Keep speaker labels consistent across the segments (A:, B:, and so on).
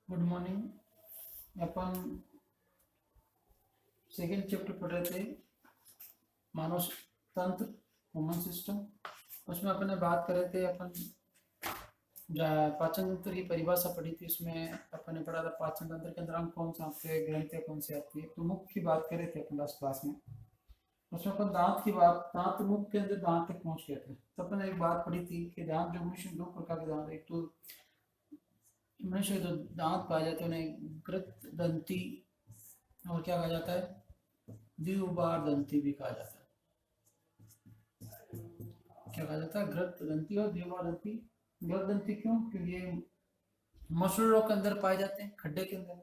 A: Good morning. अपन second chapter पढ़ रहे थे मानव तंत्र, ह्यूमन सिस्टम। उसमें अपन ने बात कर रहे थे, अपन पाचन तंत्र की परिभाषा पढ़ी थी। उसमें अपन ने पढ़ा था पाचन तंत्र के अंदर अंग कौन से आते हैं, ग्रंथियां कौन सी आती है। तो मुख की बात कर रहे थे अपन लास्ट क्लास में। उसमें अपन दांत की बात, दांत मुख के अंदर दांत तक पहुंच गए थे। तो अपन ने एक बात पढ़ी थी कि दांत जो मनुष्य, दो प्रकार के दांत, एक तो मनुष्य के जो दांत पाए जाते हैं उन्हें कृत दंती और क्या कहा जाता है, द्विबार दंती भी कहा जाता है। क्या कहा जाता है, घृत दंती और द्विबार दंती। घृत दंती क्यों? क्योंकि ये मसूड़ों के अंदर पाए जाते हैं, खड्डे के अंदर।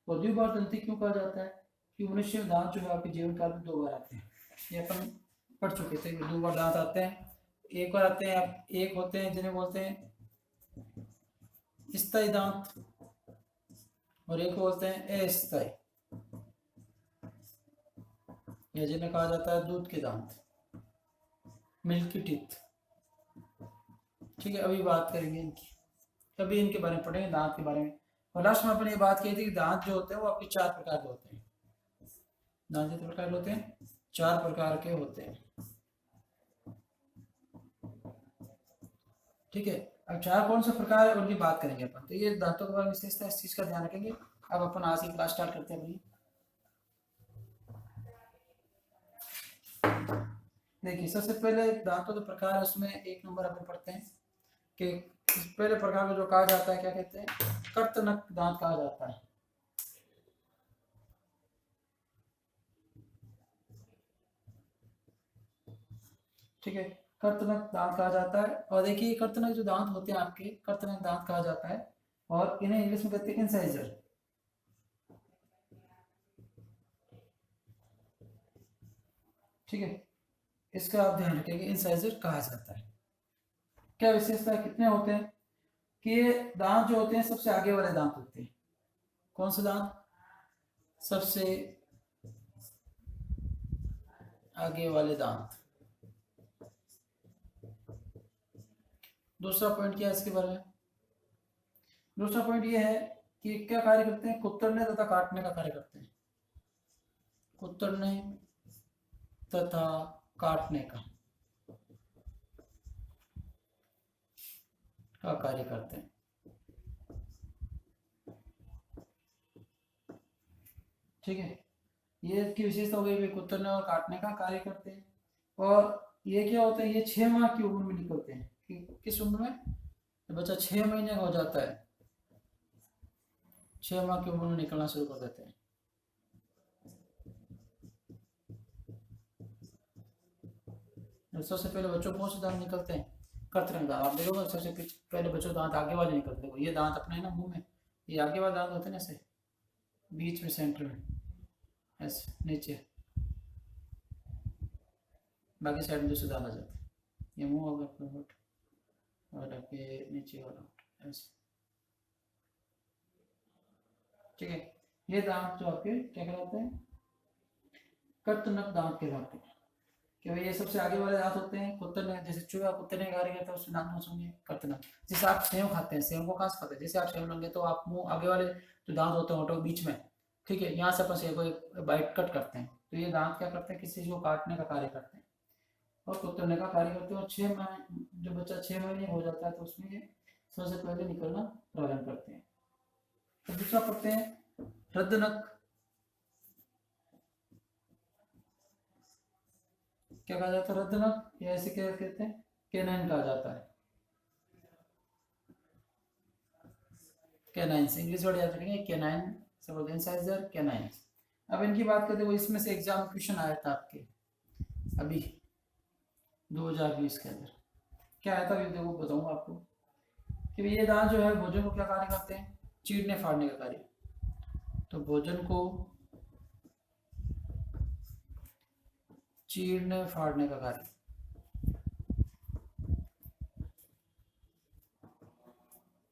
A: और द्विबार दंती क्यों कहा जाता है? कि मनुष्य में दांत जो है आपके जीवन काल में 2 बार आते हैं। ये अपन पढ़ चुके थे, 2 बार दांत आते हैं। एक बार आते हैं, एक होते हैं जिन्हें बोलते हैं स्थायी दांत, और एक बोलते हैं अस्थायी, या जिन्हें कहा जाता है दूध के दांत, मिल्की टीथ। ठीक है, अभी बात करेंगे इनकी, अभी इनके बारे में पढ़ेंगे, दांत के बारे में। और लास्ट में अपने ये बात की थी कि दांत जो होते हैं वो आपके 4 प्रकार के होते हैं। दांत कितने प्रकार के होते हैं? 4 प्रकार के होते हैं। ठीक है, अब 4 कौन से प्रकार है उनकी बात करेंगे अपन। तो ये दांतों के बारे में विशेषता, इस चीज का ध्यान रखेंगे। अब अपन आज की क्लास स्टार्ट करते हैं अपनी। देखिए, सबसे पहले दांतों के प्रकार है, उसमें 1 नंबर अपन पढ़ते हैं कि पहले प्रकार को जो कहा जाता है, क्या कहते हैं, कर्तनक दांत कहा जाता है। ठीक है, कर्तनक दांत कहा जाता है। और देखिए, कर्तनक जो दांत होते हैं आपके, कर्तनक दांत कहा जाता है। और इन्हें इंग्लिश में कहते हैं इंसाइजर। ठीक है, इसका आप ध्यान रखेंगे, इंसाइजर कहा जाता है। क्या विशेषता है, कितने होते हैं कि ये दांत जो होते हैं सबसे आगे वाले दांत होते हैं। कौन से दांत? सबसे आगे वाले दांत। दूसरा पॉइंट क्या है इसके बारे में? दूसरा पॉइंट ये है कि क्या कार्य करते हैं, कुतरने तथा काटने का कार्य करते हैं। कुतरने तथा काटने का कार्य करते हैं। ठीक है, ये इसकी विशेषता हो गई, कुतरने और काटने का कार्य करते हैं। और ये क्या होता है, ये 6 माह की उम्र में निकलते हैं। किस उम्र में? जब बच्चा 6 महीने का हो जाता है, 6 माह की उम्र में निकलना शुरू कर देते हैं। सबसे पहले बच्चों को कौन से दांत निकलते हैं? कर्तनक दांत। आप देखोगे सबसे पहले बच्चों दांत आगे वाले निकलते हैं। ये दांत अपने ना मुंह में, ये आगे वाले दांत होते हैं ना, ऐसे बीच में, सेंटर में, ऐसे नीचे, बाकी साइड में दूसरे दांत आ जाते हैं। ये मुंह होगा अपना होठ, और आपके नीचे वाला होठ, ऐसे। ठीक है, ये दांत जो आपके क्या कहलाते हैं, कर्तनक दांत कहलाते हैं। कि भाई ये सबसे आगे वाले दांत होते हैं। कुत्ते, जैसे चूहा कुत्ते ने कार्य करता है, उससे दांत नोच होंगे, कर्तनक। जैसे आप सेव खाते हैं, सेव को कहाँ से खाते हैं? जैसे आप सेव लेंगे तो आप मुंह आगे वाले जो दांत होते हैं होठों के बीच में, ठीक है, यहाँ से अपन सेव को एक बाइट कट करते हैं। तो ये दांत क्या करते हैं, किसी चीज को काटने का कार्य करते हैं और कुतरने का कार्य करते हैं। और 6 महीने, जब बच्चा 6 महीने हो जाता है तो उसमें ये सबसे पहले निकलना प्रारंभ करते हैं। तो दूसरा पढ़ते हैं रद्दनक। क्या कहा जाता है? रद्दनक, या ऐसे क्या कहते हैं, केनाइन कहा जाता है। कैनाइंस, इंग्लिश वर्ड याद रखेंगे, कैनाइन से बोलते हैं इंसाइजर, कैनाइंस। अब इनकी बात करते हुए इसमें से एग्जाम क्वेश्चन आया था आपके अभी 2020 के अंदर। क्या आया था अभी देखो, बताऊंगा आपको कि ये दांत जो है भोजन को क्या कार्य करते हैं, चीरने फाड़ने का कार्य। तो भोजन को चीरने फाड़ने का कार्य,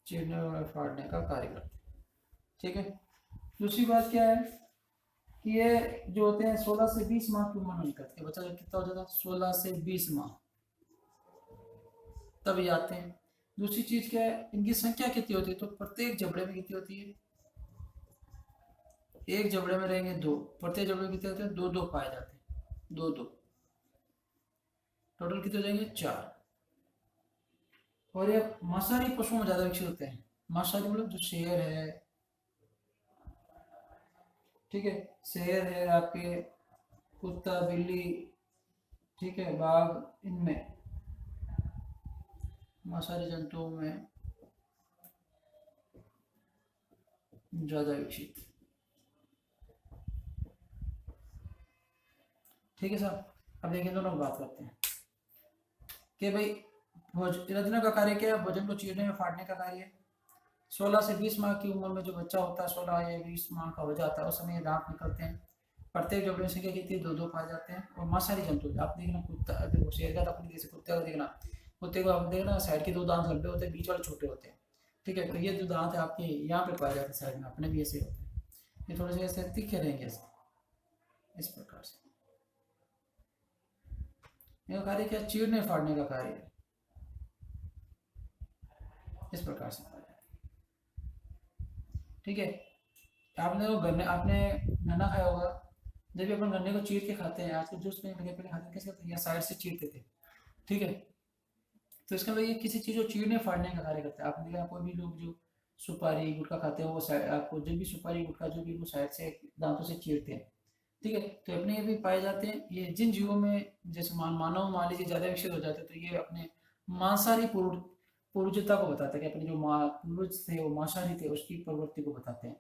A: चीरने और फाड़ने का कार्य करते हैं। ठीक है, दूसरी बात क्या है कि ये जो होते हैं 16 से 20 माह की उम्र में निकलते हैं। बच्चा जब कितना हो जाता है, 16 से 20 माह, तभी आते हैं। दूसरी चीज क्या है, इनकी संख्या कितनी होती है? तो प्रत्येक जबड़े में कितनी होती है? एक जबड़े में रहेंगे दो, प्रत्येक जबड़े में कितने होते हैं, दो दो पाए जाते हैं, दो दो, टोटल कितने हो जाएंगे, चार। और ये मांसाहारी पशुओं में ज्यादा विकसित होते हैं। मांसाहारी मतलब जो शेर है, ठीक है, शेर है आपके, कुत्ता, बिल्ली, ठीक है, बाघ, इनमें मांसाहारी जंतुओं में ज्यादा विकसित। ठीक है साहब, अब देखिए दोनों बात करते हैं कि भाई रचना का कार्य क्या है, भोजन को चीरने में फाड़ने का कार्य है। 16 से 20 माह की उम्र में जो बच्चा होता है, 16 या 20 माह का हो जाता है, उस समय दांत निकलते हैं। प्रत्येक जबड़े में संख्या कितनी, दो दो पाए जाते हैं। और मांसाहारी जंतु आप देखना, कुत्ता देखो, शेर का अपनी जैसे कुत्ते को देखना, कुत्ते को आप देखना साइड के दो दांत लंबे होते हैं, बीच वाले छोटे होते हैं, ठीक है। तो ये जो दांत है आपके यहाँ पे पाए जाते हैं, साइड में अपने भी ऐसे होते हैं, ये थोड़े से ऐसे तीखे रहेंगे ऐसे, इस प्रकार से। यह कार्य क्या, चीरने फाड़ने का कार्य है, इस प्रकार से, ठीक है। आपने वो गन्ने, आपने गन्ना खाया होगा, जब भी अपन गन्ने को चीर के खाते हैं, आज के जूस में लगे पहले खाते कैसे खाते हैं, या साइड से चीरते थे, ठीक है। तो इसका मतलब ये किसी चीज़ को चीरने फाड़ने का कार्य करता है। आपने देखा कोई भी लोग जो सुपारी गुटखा खाते हैं, वो साइड आपको जब भी सुपारी गुटखा जो भी वो साइड से दांतों से चीरते हैं, ठीक है। तो अपने ये भी पाए जाते हैं। ये जिन जीवों में जैसे मानव मान लीजिए ज़्यादा विकसित हो जाते हैं, तो ये अपने मांसाहारी पूर्वजता को बताता है कि अपने जो पूर्वज थे वो मांसाहारी थे, उसकी प्रवृत्ति को बताते हैं।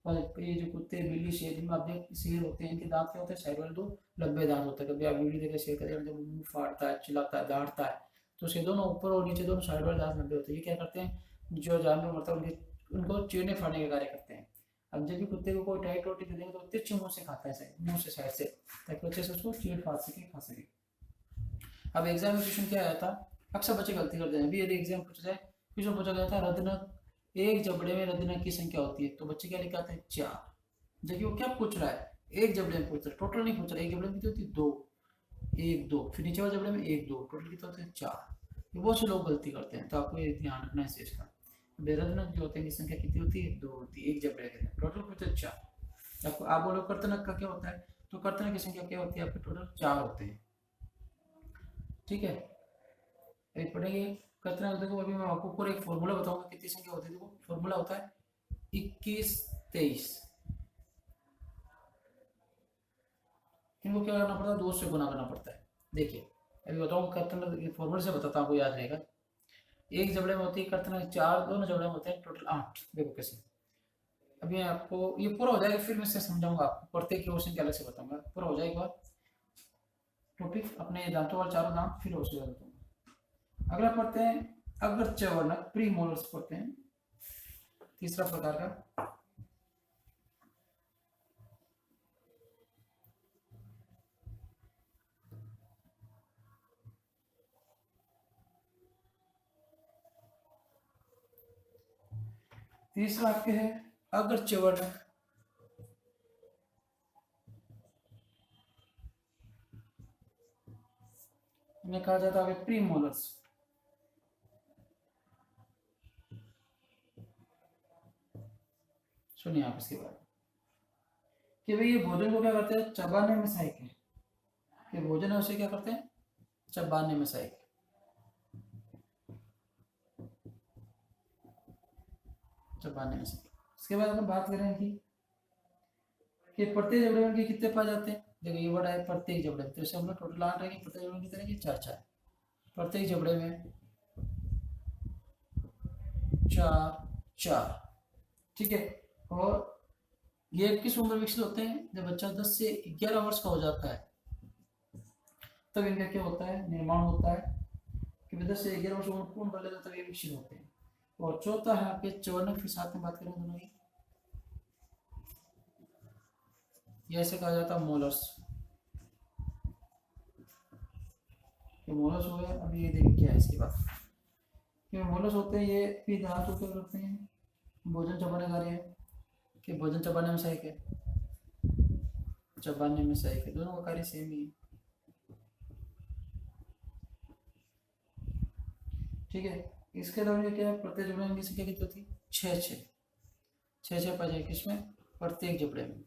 A: और ये जो कुत्ते, बिल्ली, शेर, जिनमें आप देख शेर होते हैं, इनके दांत क्या होते हैं, साइड वाले दो लंबे दांत होते हैं। कभी आप वीडियो देखे शेर का, जब मुंह फाड़ता है, चिल्लाता है, दहाड़ता है, तो उसके दोनों ऊपर और नीचे दोनों साइड वाले दांत लंबे होते हैं। ये क्या करते हैं, जो जानवर मरता है उनके उनको चीरने फाड़ने का कार्य करते हैं। अब जब भी कुत्ते को कोई टाइट रोटी दे देंगे तो तिरछे मुंह से खाता है, साइड मुंह से, साइड से, ताकि अच्छे से उसको चीर फाड़ सके, खा सके। अब एग्जाम में क्वेश्चन क्या आया था, अक्सर बच्चे गलती करते हैं। अभी यदि एग्जाम पूछा जाए, क्वेश्चन पूछा गया था रदनक, एक जबड़े में रदनक की संख्या होती है, तो बच्चे क्या लिखा था, चार। जबकि वो क्या पूछ रहा है, एक जबड़े में पूछ रहा है, टोटल नहीं पूछ रहा है। एक जबड़े में कितनी होती है, दो, एक दो, फिर नीचे वाले जबड़े में एक दो, टोटल कितने होते हैं, चार। ये बहुत से लोग गलती करते हैं, तो आपको ये ध्यान रखना है इस चीज का। बेरदनक जो होते हैं, संख्या कितनी होती है, दो होती है, एक जबड़े के अंदर टोटल कितने, चार। आपको आप बोलो कर्तनक का क्या होता है, तो कर्तनक की संख्या क्या होती है, आपके टोटल चार होते हैं, ठीक है। एक पढ़ेंगे कर्तनक, देखो अभी मैं आपको पूरा एक फॉर्मूला बताऊंगा कितनी संख्या होती है। देखो फॉर्मूला होता है 21, 23, इनको क्या करना पड़ता है, दो से गुना करना पड़ता है। देखिए अभी बताऊँ, कर्तनक फॉर्मूले से बताता हूँ, आपको याद रहेगा। एक जबड़े में होती है कर्तनक चार, दोनों जबड़े में होते हैं टोटल 8। देखो कैसे, अभी आपको ये पूरा हो जाएगा, फिर मैं इससे समझाऊंगा आपको, प्रत्येक क्वेश्चन के अलग से बताऊंगा, पूरा हो जाएगा टॉपिक अपने दांतों वाले चारों दांत, फिर उसके बाद बताऊंगा। अगला पढ़ते हैं अग्रच वर्णक, प्री मोलर्स पढ़ते हैं, तीसरा प्रकार का। तीसरा आपके है अग्रच वर्णक, इन्हें कहा जाता है प्री मोलर्स। सुनिए आप इसके बाद कि भाई ये भोजन को क्या करते हैं, चबाने में सहायक है। ये भोजन है उसे क्या करते हैं, चबाने में सहायक, चबाने में सहायक। इसके बाद हम बात करें कि प्रत्येक जबड़े में कितने पाए जाते हैं। देखो ये बड़ा है प्रत्येक जबड़े में, तो इसे हम लोग टोटल 8 रहेंगे, प्रत्येक जबड़े में कितने रहेंगे, चार चार। प्रत्येक जबड़े में चार चार, ठीक है। और ये किस उम्र विकसित होते हैं, जब बच्चा 10 से 11 वर्ष का हो जाता है, तब इनका क्या होता है, निर्माण होता है। कि 10 से 11 वर्ष उम्र पूर्ण कर लेते तब ये विकसित होते हैं। और चौथा है आपके चवर्णक, फिर साथ में बात करें दोनों की, ये ऐसे कहा जाता है मोलर्स। मोलस हो गया। अब ये देखिए क्या है इसके बाद, कि मोलस होते हैं ये भी दांत को क्या करते हैं, भोजन चबाने कार्य है, कि भोजन चबाने में सहायक है, चबाने में सहायक है, दोनों का कार्य सेम ही है, ठीक है। इसके अलावा क्या है, प्रत्येक जबड़े की संख्या कितनी होती है, छः छः, छः छः पाए जाए किसमें, प्रत्येक जबड़े में।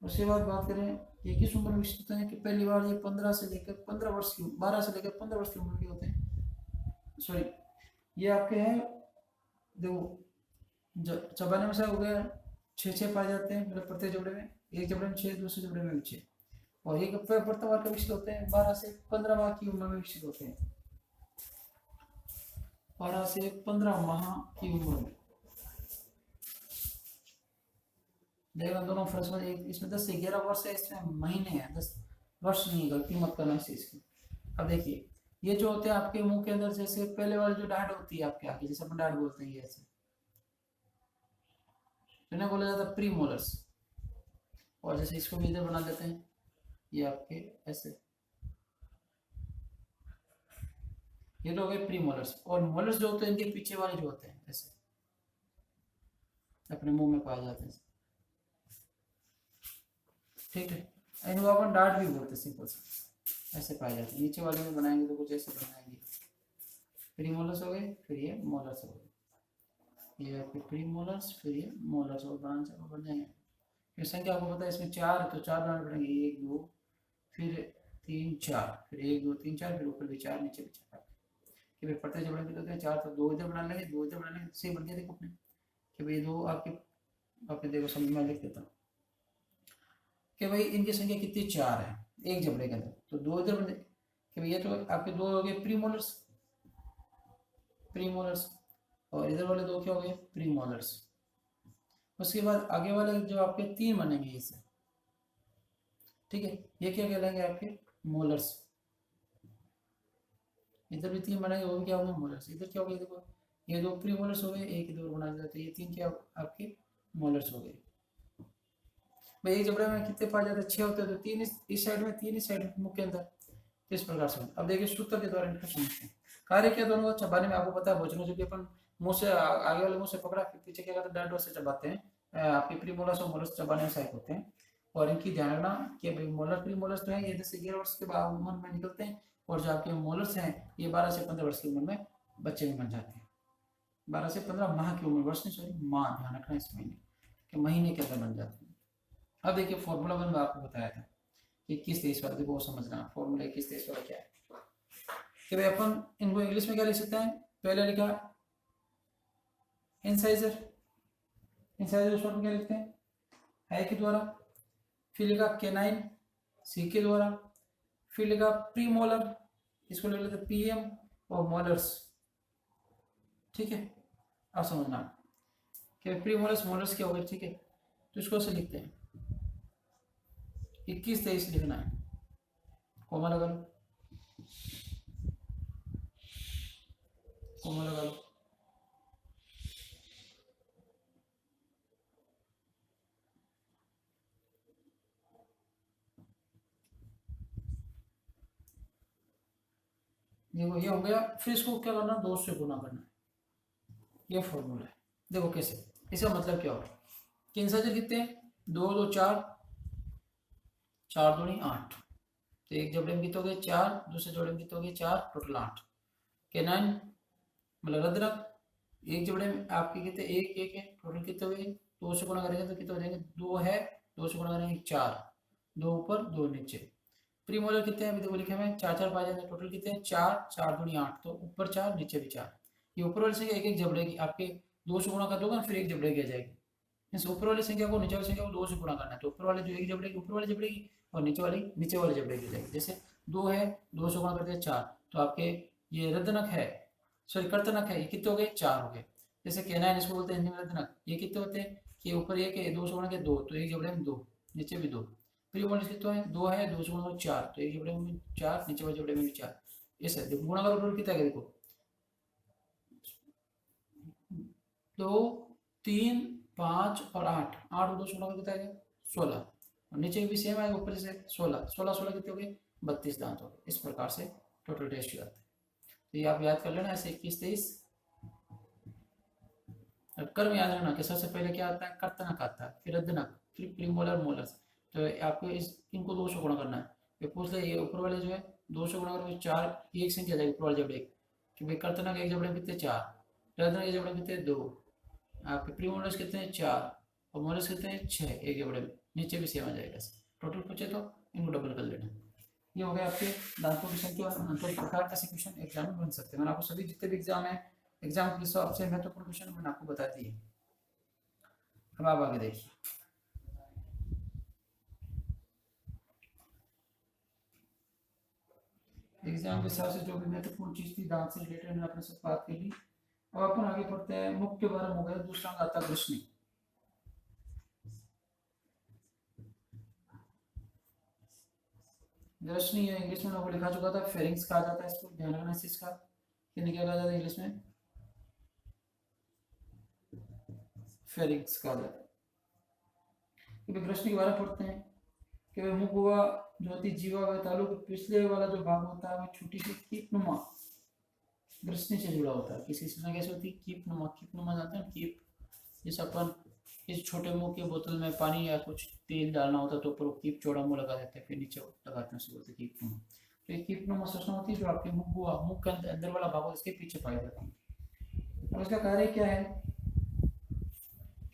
A: उसके बाद बात करें ये किस उम्र में विकसित होते हैं कि पहली बार ये 15 से लेकर 15 वर्ष की 12 से लेकर 15 वर्ष की उम्र के होते हैं। सॉरी, ये आपके हैं देखो चबाने में से हो गया 6 पाए जाते हैं, मतलब प्रत्येक जबड़े में, एक जबड़े में 6, दूसरे जबड़े में 6, और ये प्रथम बार विकसित होते हैं 12 से 15 माह की उम्र में विकसित होते हैं, 12 से 15 माह की उम्र में। देखना दोनों फर्स्ट में, एक इसमें 10 से 11 वर्ष है, इसमें महीने हैं, 10 वर्ष नहीं, गलती मत करना इस चीज की। अब देखिए ये जो होते हैं आपके मुंह के अंदर, जैसे पहले वाली जो डांट होती है आपके आगे, जैसे अपन डांट बोलते हैं, ये ऐसे इन्हें बोला जाता है प्री मोलर्स, और जैसे इसको भी इधर बना देते हैं, ये आपके ऐसे, ये तो हो गए प्री मोलर्स। और मोलर्स जो होते हैं इनके पीछे वाले जो होते हैं ऐसे अपने मुंह में पाए जाते हैं, ठीक है, इनको अपन डांट भी बोलते हैं, सिंपल सा ऐसे पाए जाते हैं। नीचे वाले में बनाएंगे तो कुछ ऐसे बनाएंगे, प्री मोलर्स हो गए, फिर ये मोलर्स हो गए, ये आपके प्री मोलर्स, फिर ये मोलर्स, और बन जाएंगे। फिर संख्या आपको पता है इसमें 4 है, तो 4 बनाने पड़ेंगे, 1 2 फिर 3 4, फिर 1 2 3 4, फिर ऊपर भी 4 नीचे भी 4, कि भाई प्रत्येक जबड़े में तो 4, तो 2 इधर बना लेंगे, 2 इधर बना लेंगे, सही बन गया। देखो अपने कि भाई 2 आपके देखो समझ में लिख देता हूँ कि भाई इनकी संख्या कितनी 4 है एक जबड़े के अंदर, तो 2 इधर बने कि भाई ये तो आपके 2 हो गए प्री मोलर्स, और इधर वाले 2 क्या हो गए प्री मोलर्स। उसके बाद आगे वाले जो आपके 3 बनेंगे इससे, ठीक है, ये क्या कहलाएंगे आपके मोलर्स। इधर भी 3 बनेंगे, वो भी क्या होंगे मोलर्स। इधर क्या हो गया देखो, ये 2 प्री मोलर्स हो गए, एक इधर बना दिया, तो ये 3 क्या आपके मोलर्स हो गए। भाई एक जबड़े में कितने पाए जाते हैं 6 होते हैं, तो 3 इस साइड में, 3 इस साइड में मुंह के अंदर, इस प्रकार से। अब देखिए सूत्र के द्वारा इनको समझते हैं। कार्य क्या दोनों को चबाने में, आपको पता है भोजन जो कि अपन मुंह से आगे वाले मुंह से पकड़ा, फिर पीछे क्या करते हैं डांटों से चबाते हैं। आपके प्रीमोलर्स और मोलर्स चबाने में सहायक होते हैं, और इनकी ध्यान रखना कि भाई मोलर प्रीमोलर्स जो है ये 10 से 11 वर्ष के बाद उम्र में निकलते हैं, और जो आपके मोलर्स हैं ये 12 से 15 वर्ष की उम्र में बच्चे में बन जाते हैं। 12 से 15 माह की उम्र, वर्ष नहीं सॉरी माह, ध्यान रखना इस महीने के महीने के अंदर बन जाते हैं। अब देखिए फॉर्मूला वन में आपको बताया था कि 21 वाला, देखो वो समझना फॉर्मूला 21 वाला क्या है कि भाई अपन इनको इंग्लिश में क्या लिख सकते हैं। पहले लिखा इंसाइजर, इंसाइजर शॉर्ट में क्या लिखते हैं आई के द्वारा, फिर लिखा केनाइन सी के द्वारा, फिर लिखा प्री मोलर, इसको लिख लेते पीएम, और मोलर्स, ठीक है। अब समझना कि प्री मोलर्स मोलर्स क्या हो गए, ठीक है, तो इसको से लिखते हैं 21-23 लिखना है, कोमा लगा लो, कोमा लगा लो। देखो ये हो गया, फिर इसको क्या करना 2 से गुना करना है, ये फॉर्मूला है। देखो कैसे, इसका मतलब क्या होगा कि इंसाइजर कितने हैं 2 2 4, 4 दूनी 8, तो एक जबड़े में कितने हो गए 4, दूसरे जबड़े में कितने हो गए 4, टोटल 8। केनाइन मतलब रद्रक, एक जबड़े में आपके कितने 1 1 है, टोटल कितने हो गए 2 से गुणा करेंगे तो कितने हो जाएंगे 2 है, 2 से गुणा करेंगे 4, 2 ऊपर 2 नीचे। प्रीमोलर कितने हैं देखो लिखे हैं 4 4 पाए जाते हैं, टोटल कितने हैं 4, 4 दूनी 8, तो ऊपर 4 नीचे भी 4। ये ऊपर वाली संख्या एक एक जबड़े की आपके 2 से गुणा कर दोगे फिर एक जबड़े की आ जाएगी। इस ऊपर वाली संख्या को नीचे वाली संख्या को 2 से गुणा करना है, तो ऊपर वाले जो एक जबड़े की ऊपर वाले जबड़े की, और नीचे वाले जबड़े की जाएगी। जैसे 2 है, 2 से गुणा करते हैं 4, तो आपके ये रद्दनक है, सॉरी कर्तनक है, ये कितने हो गए 4 हो गए। जैसे केनाइन इसको बोलते हैं हिंदी में रद्दनक, ये कितने होते हैं कि ऊपर एक है 2 से गुणा के 2, तो एक जबड़े में 2, नीचे भी 2। प्री मोलर्स कितने हैं 2 है, 2 से गुणा 4, तो एक जबड़े में 4, नीचे वाले जबड़े में भी 4। ऐसे देखो गुणा करो टोटल कितना है देखो 2 3 5 और 8, 8 और 2 से गुणा कितना है 16, और नीचे भी सेम है ऊपर से 16 16 16 कितने हो गए 32 दांत हो गए। इस प्रकार से टोटल रेशियो आता है, तो ये आप याद कर लेना ऐसे 21 23। कर्म याद रखना कि सबसे पहले क्या आता है कर्तनक आता है, फिर रद्दनक, फिर प्रीमोलर मोलर्स, तो आपको इनको 2 से गुणा करना है। ये पूछ ले ये ऊपर वाले जो है 2 से गुणा करोगे 4, एक संख्या जाएगी ऊपर वाले जबड़े कि भाई कर्तनक एक जबड़े में कितने 4, रंध्र के जबड़े कितने 2, आपके प्रीमोलर्स कितने हैं 4 और मोलर्स कितने हैं 6 एक जबड़े में, नीचे भी सेम आ जाएगा। टोटल पूछे तो इनको डबल कर लेना। ये हो गया आपके दांतों की संख्या और अंतर प्रकार का क्वेश्चन एग्जाम में बन सकते हैं। मैंने आपको सभी जितने भी एग्जाम है एग्जाम के हिसाब से महत्वपूर्ण क्वेश्चन मैंने आपको बता दिए। अब आप आगे देखिए, एग्जाम के हिसाब से जो भी महत्वपूर्ण चीज थी दांत से रिलेटेड मैंने अपने साथ बात कर ली। अब अपन आगे पढ़ते हैं, मुख्य बारम हो गया, दूसरा आता है ग्रसनी। ग्रसनी है इंग्लिश में आपको लिखा चुका था, फेरिंग्स कहा जाता है इसको, ध्यान रखना इस चीज का। क्या कहा जाता है इंग्लिश में? फेरिंग्स कहा जाता है। ग्रसनी के बारे में पढ़ते हैं कि मुख हुआ जो होती जीवा व तालु के पिछले वाला जो भाग होता है वो छोटी सी कीपनुमा ग्रसनी से जुड़ा होता है। किसी सूचना कैसे होती है? कीपनुमा। कीपनुमा जानते हैं कीप, जैसे अपन इस छोटे मुंह के बोतल में पानी या कुछ तेल डालना होता है तो ऊपर कीप चौड़ा मुंह लगा देते हैं, फिर नीचे लगाते हैं, उसे बोलते हैं कीपनुमा। तो ये कीपनुमा सूचना होती है जो आपके मुख हुआ, मुख के अंदर वाला भाग होता है, इसके पीछे पाई जाती है। और इसका कार्य क्या है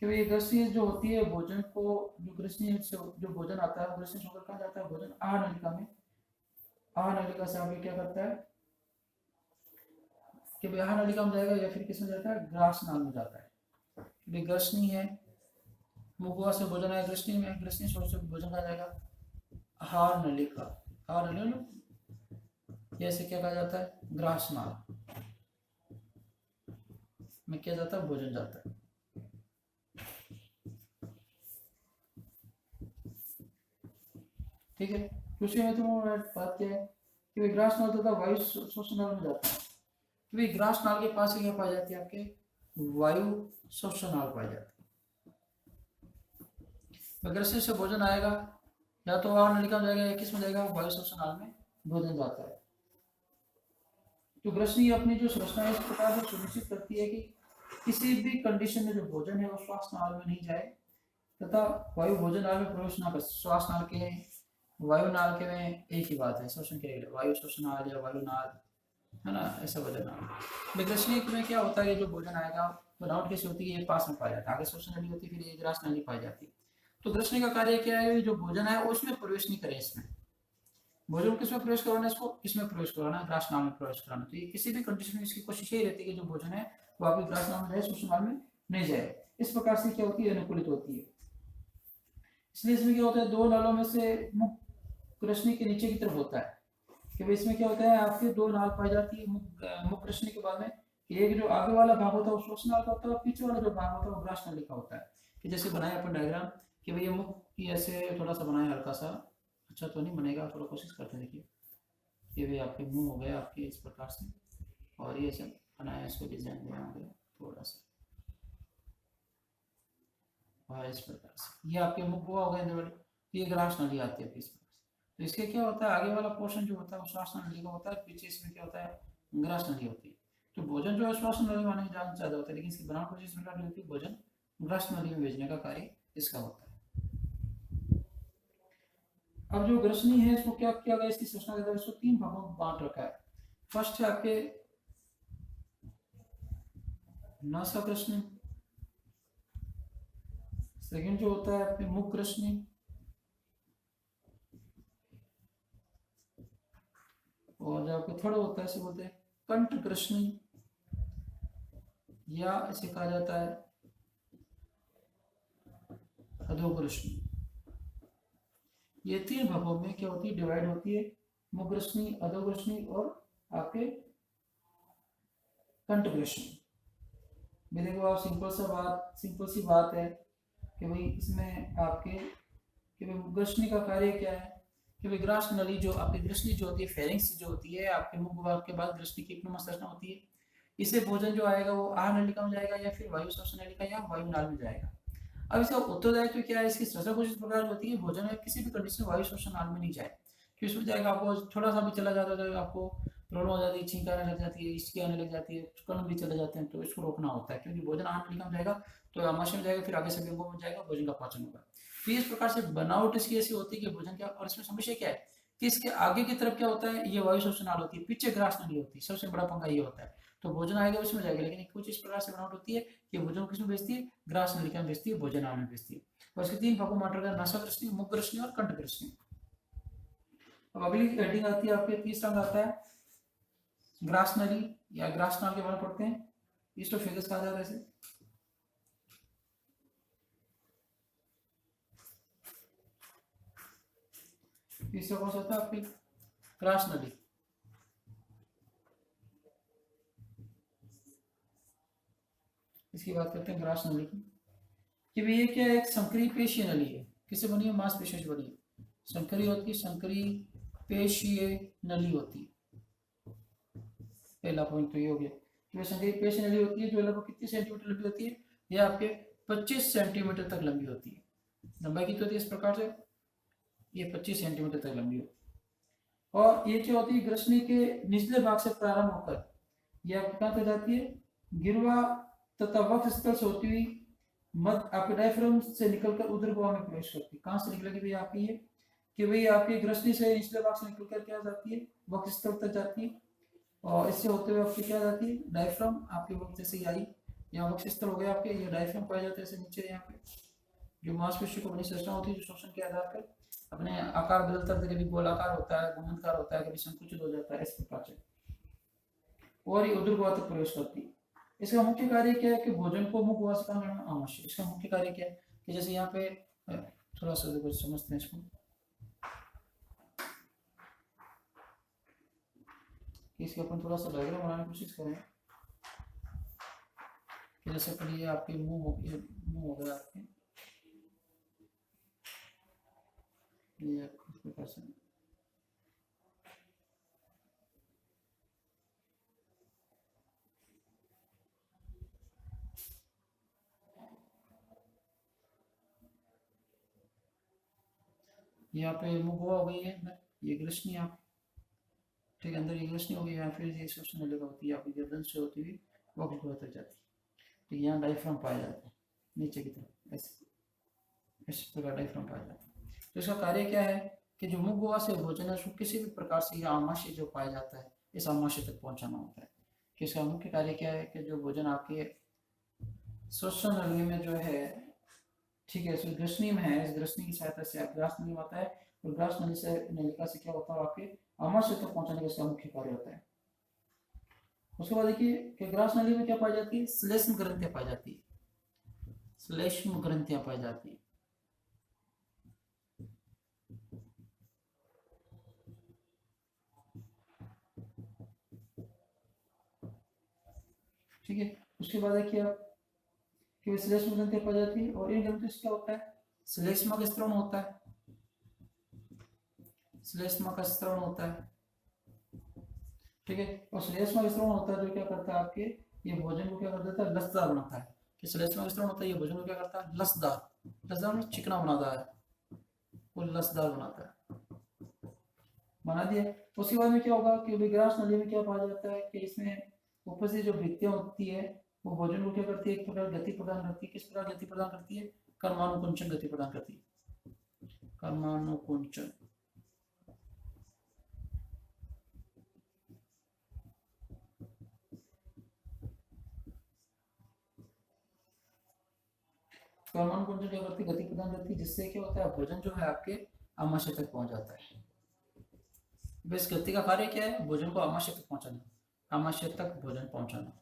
A: कि ये ग्रसनी जो होती है भोजन को, जो ग्रसनी से जो भोजन आता है ग्रसनी से होकर कहाँ जाता है? भोजन आहार नलिका में। आहार नलिका से आगे क्या करता है कि आहार नलिका में जाएगा या फिर किस में जाता है? ग्रास नाल में जाता है। ग्रसनी है, मुखुआ से भोजन आया ग्रसनी में, ग्रसनी से भोजन कहा जाएगा आहार नलिका। आहार नलिका जैसे क्या कहा जाता है? ग्रास नाल में क्या जाता है? भोजन जाता है। ठीक है, दूसरी महत्वपूर्ण बात क्या है कि ग्रास नाल तथा वायु श्वसन नाल में जाता है। तो ग्रास नाल के पास क्या पाई जाती है? आपके वायु श्वसन नाल पाई जाती है। ग्रसनी से भोजन आएगा या तो आहार नलिका में जाएगा या किस में जाएगा? वायु श्वसन नाल में भोजन जाता है। तो ग्रसनी अपनी जो संरचना है इस प्रकार से सुनिश्चित करती है कि किसी भी कंडीशन में जो भोजन है वो श्वास नाल में नहीं जाए तथा वायु भोजन नाल में प्रवेश ना कर। श्वास नाल के वायु नाल के में एक ही बात है, श्वसन के लिए वायु श्वसन नाल या वायु नाल, है ना, ऐसा भोजन नाल। ग्रसनी में क्या होता है? जो भोजन आएगा बनावट कैसे होती है? ये पास में पाया जाता है, आगे श्वसन नली होती है, फिर ये ग्रास नाली पाई जाती है। तो ग्रसनी का कार्य क्या है? जो भोजन है उसमें प्रवेश नहीं करे, इसमें भोजन किसमें प्रवेश करवाना है? इसको किसमें प्रवेश करवाना है? ग्रास नाल में प्रवेश कराना। तो ये किसी भी कंडीशन में इसकी कोशिश यही रहती है कि जो भोजन है वो आपके ग्रास नाल में जाए, श्वसन नाल में नहीं जाए। इस प्रकार से क्या होती है? अनुकूलित होती है। इसलिए इसमें क्या होता है? दो नालों में से मुख ग्रसनी के नीचे की तरफ होता है कि भाई इसमें क्या होता है? आपके दो नाल पाई जाती है मुख ग्रसनी के बाद में। एक जो आगे वाला भाग होता है वो श्वसन नाल का होता है और पीछे वाला जो भाग होता है वो ग्रास नाली का होता है। कि जैसे बनाया अपन डायग्राम कि भाई ये मुख की ऐसे थोड़ा सा बनाया, हल्का सा, अच्छा तो नहीं बनेगा, थोड़ा कोशिश करते हैं। देखिए ये भी आपके मुंह हो गए आपके इस प्रकार से, और ये सब बनाया, इसको डिजाइन दिया हो गया थोड़ा सा, और इस प्रकार से ये आपके मुख हुआ हो गया अंदर वाले, ये ग्रास नाली आती है इस प्रकार से। तो इसके क्या होता है? आगे वाला पोर्शन जो होता है वो श्वास नली का होता है, पीछे इसमें क्या होता है? ग्रास नली होती है। तो भोजन जो है श्वास नली में आने की चांस ज्यादा होता है, लेकिन इसकी बनावट कुछ इस प्रकार की होती है, भोजन ग्रास नली में भेजने का कार्य इसका होता है। अब जो ग्रसनी है इसको क्या किया गया? इसकी संरचना के द्वारा इसको तीन भागों में बांट रखा है। फर्स्ट है आपके नासा ग्रसनी, सेकंड जो होता है आपके मुख ग्रसनी, और जो आपके थर्ड होता है इसे बोलते हैं कंठ ग्रसनी, या इसे कहा जाता है अधोग्रसनी। ये तीन भागों में क्या होती है? डिवाइड होती है, मुख ग्रसनी, अधोग्रसनी और आपके कंठ ग्रसनी। देखो आप सिंपल सी बात है कि भाई इसमें आपके कि भाई ग्रसनी का कार्य क्या है कि भाई ग्रास नली जो आपकी ग्रसनी जो होती है फेरिंग्स जो होती है आपके मुख भाग के बाद ग्रसनी की कीपनुमा संरचना होती है। इससे भोजन जो आएगा वो आहार नलिका में जाएगा या फिर वायु श्वसन नलिका या वायु नाल में जाएगा। अब इसका उत्तरदायित्व क्या है? इसकी संरचना कुछ इस प्रकार होती है, भोजन में किसी भी कंडीशन वायु श्वसन नाल में नहीं जाए, क्योंकि उसमें जाएगा आपको थोड़ा सा भी चला जाता है तो आपको प्रॉब्लम हो जाती है, छींक आने लग जाती है, इसकी आने लग जाती है, कण भी चले जाते हैं, तो इसको रोकना होता है क्योंकि भोजन आहार नलिका में जाएगा तो आमाशय में जाएगा, फिर आगे सभी अंगों में जाएगा, भोजन का पाचन होगा। तो इस प्रकार से बनावट इसकी ऐसी होती है कि भोजन क्या, और इसमें समस्या क्या है कि इसके आगे की तरफ क्या होता है? ये वायु श्वसन नाल होती है, पीछे ग्रास नली होती है, सबसे बड़ा पंगा ये होता है। तो भोजन आएगा उसमें जाएगा, लेकिन कुछ इस प्रकार से बनावट होती है कि भोजन किसमें भेजती है, ग्रास नलिका में भेजती है, भोजन में भेजती है। और इसके 3 भागों में नासा ग्रसनी, मुख ग्रसनी और कंठ ग्रसनी। अब अगली हेडिंग आती है आपके, तीसरा अंग आता है ग्रास नली या ग्रास नाल के बारे में पढ़ते हैं, ईस्टोफेगस कहा जाता है इसे। तीसरा कौन सा होता है आपकी, ग्रास नली। इसकी बात करते हैं ग्रास नली की, कि भाई ये क्या है, एक संकरी पेशीय नली है। किससे बनी है, मांसपेशियों से बनी है। संकरी होती है, संकरी पेशीय नली होती है। पहला पॉइंट तो ये हो गया कि संकरी पेशीय नली होती है, जो लगभग कितनी सेंटीमीटर लंबी होती है, ये आपके 25 सेंटीमीटर तक लंबी होती है। लंबाई कितनी होती है इस प्रकार से, ये 25 सेंटीमीटर तक लंबी होती है। और ये क्या होती है, ग्रसनी के निचले भाग से प्रारंभ होकर ये आपकी कहाँ तक जाती है, गिरवा तथा वक्ष स्थल से होती हुई मध्य आपके डायफ्राम से निकलकर उदर गुहा में प्रवेश करती है। कहाँ से निकलेगी भाई आपकी ये, कि भाई आपकी ग्रसनी से निचले भाग से निकलकर क्या जाती है, वक्ष स्थल तक जाती है, और इससे होते हुए आपकी क्या जाती है, डायफ्राम आपके वक्त से आई, यहाँ वक्ष स्थल हो गया आपके, ये डायफ्राम पाया जाता है ऐसे नीचे यहाँ पे, जो मांसपेशी को बनी संरचना होती है, जो श्वसन के आधार पर अपने आकार बदलता है, कभी गोलाकार होता है, गोमंतकार होता है, कभी संकुचित हो जाता है, इस प्रकार से, और ये उदर गुहा तक प्रवेश करती है। इसका मुख्य कार्य क्या है कि भोजन को मुख गुहा से कहाँ करना आवश्यक। इसका मुख्य कार्य क्या है कि जैसे यहाँ पे थोड़ा सा देखो समझते हैं इसको, इसके अपन थोड़ा सा डायग्राम बनाने की कोशिश करें कि जैसे अपन ये आपके मुंह हो गया आपके, ये इस प्रकार से यहाँ पे मुख गुहा हो गई है, ये ग्रसनी आप, ठीक है, अंदर ये ग्रसनी हो गई, यहाँ फिर ये श्वसन नलिका होती है आपकी, गर्दन से होती हुई वक्ष गुहा तक जाती है। ठीक, यहाँ डायफ्राम पाया जाता है नीचे की तरफ, ऐसे इस प्रकार डायफ्राम पाया जाता है। तो इसका कार्य क्या है कि जो मुख गुहा से भोजन है उसको किसी भी प्रकार से यह आमाशय जो पाया जाता है, इस आमाशय तक पहुंचाना होता है। कि इसका मुख्य कार्य क्या है कि जो भोजन आपके श्वसन नली में जो है, ठीक है, इस ग्रसनी में है, इस ग्रसनी की सहायता से ग्रास नली में आता है, और ग्रास नली से नलिका से क्या होता है आपके आमाशय तक पहुंचाने का इसका मुख्य कार्य होता है। उसके बाद देखिए कि ग्रास नली में क्या पाई जाती है, श्लेष्म ग्रंथियां पाई जाती है, श्लेष्म ग्रंथियां पाई जाती है। ठीक है, उसके बाद देखिए आप कि श्लेष्म ग्रंथियां पाई जाती है, और इन ग्रंथियों से क्या होता है, श्लेष्मा का स्त्रवण होता है, श्लेष्मा का स्त्रवण होता है। ठीक है, और श्लेष्मा का स्त्रवण होता है जो क्या करता है आपके, ये भोजन को क्या कर देता है, लसदार बनाता है। कि श्लेष्मा का स्त्रवण होता है, ये भोजन को क्या करता है, लसदार, लसदार में चिकना बनाता है, वो लसदार बनाता है, बना दिया। उसके बाद में क्या होगा कि ग्रास नली में क्या पाया जाता है कि इसमें ऊपर से जो भित्तियां होती है वो भोजन को क्या करती है, एक प्रकार गति प्रदान करती है। किस प्रकार गति प्रदान करती है, कर्मानुकुंचन गति प्रदान करती है, कर्मानुकुंचन। कर्मानुकुंचन क्या करती है, गति प्रदान करती है, जिससे क्या होता है भोजन जो है आपके आमाशय तक पहुंच जाता है। इस गति का कार्य क्या है, भोजन को आमाशय तक पहुंचाना, आमाशय तक भोजन पहुंचाना।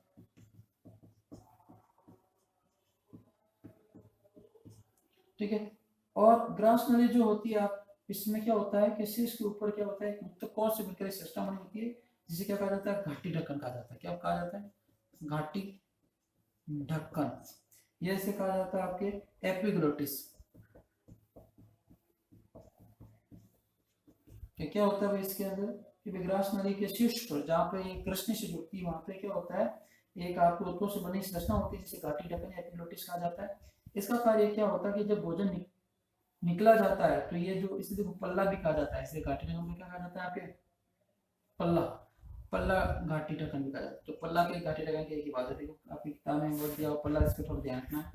A: ठीक है, और ग्रास नली जो होती है आप, इसमें क्या होता है कि शीर्ष के ऊपर क्या होता है, मुक्त कोश से मिलकर सिस्टम बनी होती है, जिसे क्या कहा जाता है, घाटी ढक्कन कहा जाता है। क्या कहा जाता है, घाटी ढक्कन। ये से कहा जाता है आपके एपिग्लोटिस। क्या होता है इसके अंदर कि ग्रास नली के शीर्ष पर जहाँ पे ये कृष्ण से जुड़ती है, वहां पे क्या होता है, एक आपके उत्तों से बनी संरचना होती है जिसे घाटी ढक्कन या एपिग्लोटिस कहा जाता है। इसका कार्य क्या होता है कि जब भोजन निकला जाता है तो ये जो, इसे देखो पल्ला भी कहा जाता है, इसे घाटी ढक्कन क्या कहा जाता है आपके, पल्ला, पल्ला घाटी ढक्कन भी कहा जाता है। तो पल्ला के घाटी ढक्कन की एक बात है, आपकी किताब में वर्ड दिया पल्ला, इस पर थोड़ा ध्यान रखना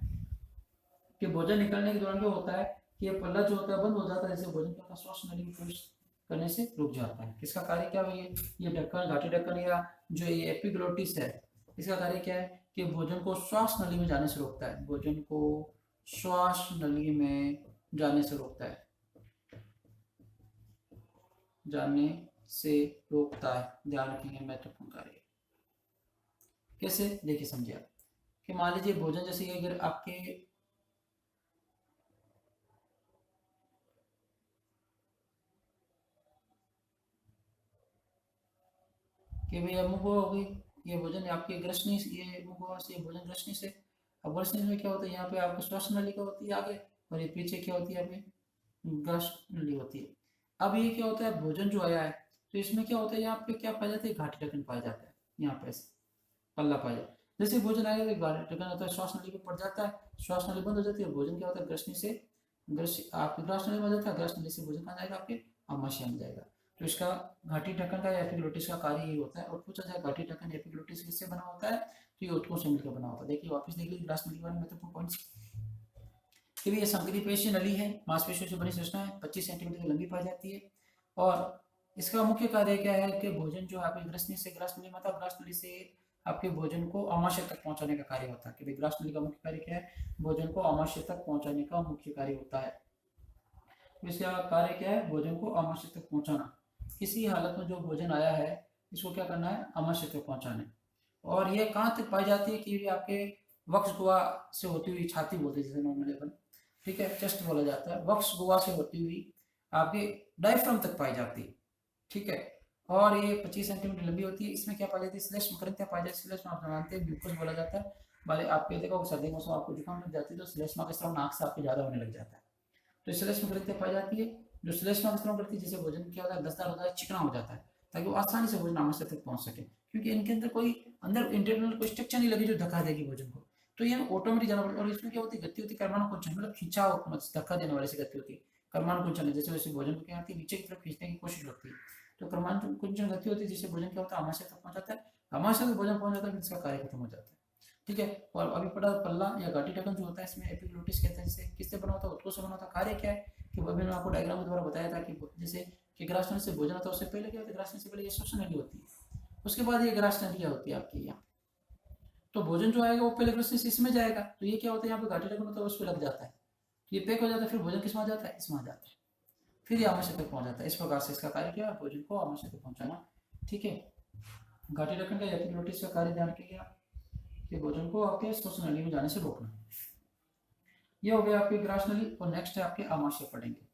A: कि भोजन निकलने के दौरान क्या होता है कि ये पल्ला जो होता है बंद हो जाता है, जैसे भोजन का श्वास नली में प्रवेश करने से रुक जाता है। किसका कार्य क्या है, ये ढक्कन, घाटी ढक्कन या जो ये एपिग्लोटिस है, इसका कार्य क्या है कि भोजन को श्वास नली में जाने से रोकता है, भोजन को श्वास नली में जाने से रोकता है, जाने से रोकता है। ध्यान रखेंगे, महत्वपूर्ण कार्य। कैसे, देखिए समझिए आप कि मान लीजिए भोजन जैसे कि अगर आपके कि भाई अब मुख हो गई, ये भोजन आपके ग्रसनी, ये मुख से भोजन ग्रसनी से, अब ग्रसनी में क्या होता है, यहाँ पे आपको श्वास नली का होती है आगे, और ये पीछे क्या होती है आपकी ग्रस नली होती है। अब ये क्या होता है, भोजन जो आया है तो इसमें क्या होता है, यहाँ पे क्या पाया जाता है, घाटी ढक्कन पाया जाता है, यहाँ पे ऐसे पल्ला पाया जाता है। जैसे भोजन आएगा तो घाटी ढक्कन होता है, श्वास नली पे पड़ जाता है, श्वास नली बंद हो जाती है, भोजन क्या होता है ग्रसनी से ग्रस आपकी ग्रास नली बन जाता है, ग्रास नली से भोजन कहाँ जाएगा, आपके आमाशय में जाएगा। तो इसका घाटी ढक्कन का एपिग्लोटिस का कार्य यही होता है। और पूछा जाए घाटी ढक्कन एपिग्लोटिस किससे बना होता है, तो ये ऊतकों से मिलकर बना होता है। देखिए वापस देख लीजिए ग्रास नली के बारे में महत्वपूर्ण पॉइंट्स कि ये संकरी पेशी नली है, मांसपेशियों से बनी संरचना है, 25 सेंटीमीटर लंबी पाई जाती है। और इसका मुख्य कार्य क्या है कि भोजन जो आपकी ग्रसनी से ग्रास नली में, ग्रास नली से आपके भोजन को आमाशय तक पहुंचाने का कार्य होता है। कि ग्रास नली का मुख्य कार्य क्या है, भोजन को आमाशय तक पहुंचाने का मुख्य कार्य होता है। इसका कार्य क्या है, भोजन को आमाशय तक पहुंचाना। किसी हालत में जो भोजन आया है इसको क्या करना है, आमाशय तक पहुंचाना है। और ये कहाँ तक पाई जाती है कि आपके वक्ष गुहा से होती हुई, छाती बोलते हैं जिसे नॉर्मली अपन, ठीक है, चेस्ट बोला जाता है, वक्ष गुहा से होती हुई आपके डायफ्राम तक पाई जाती है, ठीक है। और ये 25 सेंटीमीटर लंबी होती है। इसमें क्या पाई जाती है, श्लेष्म ग्रंथियां पाई जाती है। श्लेष्म आप जानते हैं म्यूकस बोला जाता है। भाई आपके देखो सर्दी मौसम आपको जुकाम लग जाती है तो श्लेष्मा का स्राव नाक से आपके ज्यादा होने लग जाता है, तो श्लेष्म ग्रंथियां पाई जाती है। जो श्लेष्मा का स्राव करती है, जिसे भोजन क्या होता है, दस्तदार होता है, चिकना हो जाता है, ताकि वो आसानी से भोजन आमाशय तक पहुंच सके, क्योंकि इनके अंदर कोई अंदर इंटरनल कोई स्ट्रक्चर नहीं लगी जो धक्का देगी भोजन को, तो ये ऑटोमेटिक जाना पड़ेगा। और इसमें क्या होती है, गति होती है कर्मानुकुंचन, मतलब खिंचाव, धक्का देने वाले से गति होती है कर्मानुकुंचन। जैसे वैसे भोजन को क्या आती है, नीचे की तरफ खींचने की कोशिश होती है, तो कर्मानुकुंचन गति होती है, जिससे भोजन क्या होता है, आमाशय तक पहुंच जाता है। आमाशय तक भोजन पहुंच जाता है, इसका कार्य खत्म हो जाता है, ठीक है। और अभी पड़ा पल्ला या घाटी ढक्कन जो होता है, इसमें एपिग्लोटिस कहते हैं, जिसे किससे बना होता है, उत्तकों से बना होता है। कार्य क्या है कि अभी मैंने आपको डायग्राम के द्वारा बताया था कि जैसे कि ग्रास नली से भोजन होता है, उससे पहले क्या होता है, ग्रास नली से पहले ये श्वसन नली होती है, उसके बाद ये ग्रास नली होती है आपकी यहाँ। तो भोजन जो आएगा वो पहले ग्रास नली से इसमें जाएगा, तो ये क्या होता है, यहाँ पे घाटी ढक्कन होता है, उस पर लग जाता है, ये पैक हो जाता है, फिर भोजन किसमें आ जाता है, इसमें आ जाता है, फिर ये आमाशय तक पहुंच जाता है। इस प्रकार से इसका कार्य क्या है, भोजन को आमाशय तक पहुंचाना, ठीक है। घाटी ढक्कन का एपिग्लोटिस का कार्य ध्यान रखिएगा कि भोजन को आपके श्वसन नली में जाने से रोकना। ये हो गया आपकी ग्रास नली। और नेक्स्ट है आपके आमाशय पढ़ेंगे,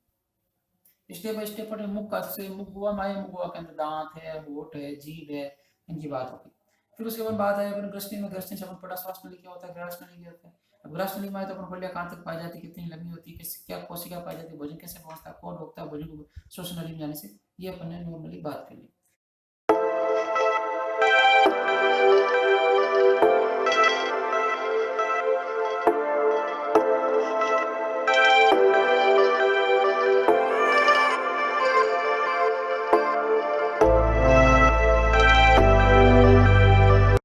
A: स्टेप बाय स्टेप पढ़े। मुख का से मुख गुहा माए, मुख गुहा के अंदर दांत है, होठ है, जीभ है, इनकी बात होगी। फिर उसके बाद बात है अपन ग्रसनी में। ग्रसनी से अपन पढ़ा श्वास नली क्या होता है, ग्रास नली क्या होता है। अब ग्रास नली में आए तो अपन पढ़ लिया कहाँ तक पाई जाती है, कितनी लंबी होती है, क्या कोशिका पाई जाती है, भोजन कैसे पहुंचता है, कौन रोकता है भोजन को श्वसन नली में जाने से, ये अपन ने नॉर्मली बात कर ली।